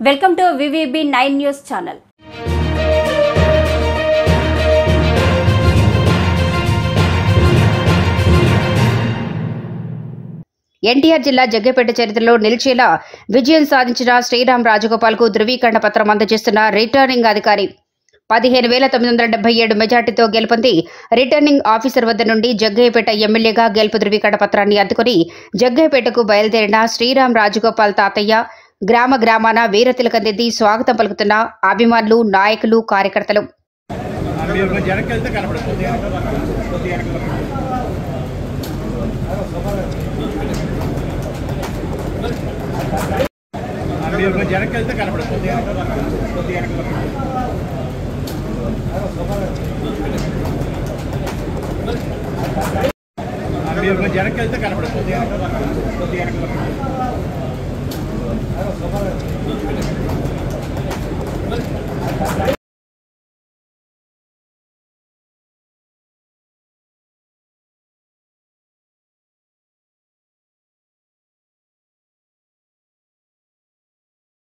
Welcome to VVB 9 news channel. NTR జిల్లా జగ్గైపేట చరిత్రలో నిలిచేలా విజయం సాధించిన శ్రీరామ్ రాజగోపాల్కు ధృవీకరణ పత్రం అందజేస్తున్న రిటర్నింగ్ అధికారి 15,977 మెజార్టీతో గెలుపొంది రిటర్నింగ్ ఆఫీసర్ వద్ద నుండి జగ్గైపేట ఎమ్మెల్యేగా గెలుపు ధృవీకరణ పత్రాన్ని అందుకుని జగ్గైపేటకు బయలుదేరిన శ్రీరామ్ రాజగోపాల్ తాతయ్య గ్రామాన వీరతిలకందిద్ది స్వాగతం పలుకుతున్న అభిమానులు, నాయకులు, కార్యకర్తలు. కనపడుతుంది.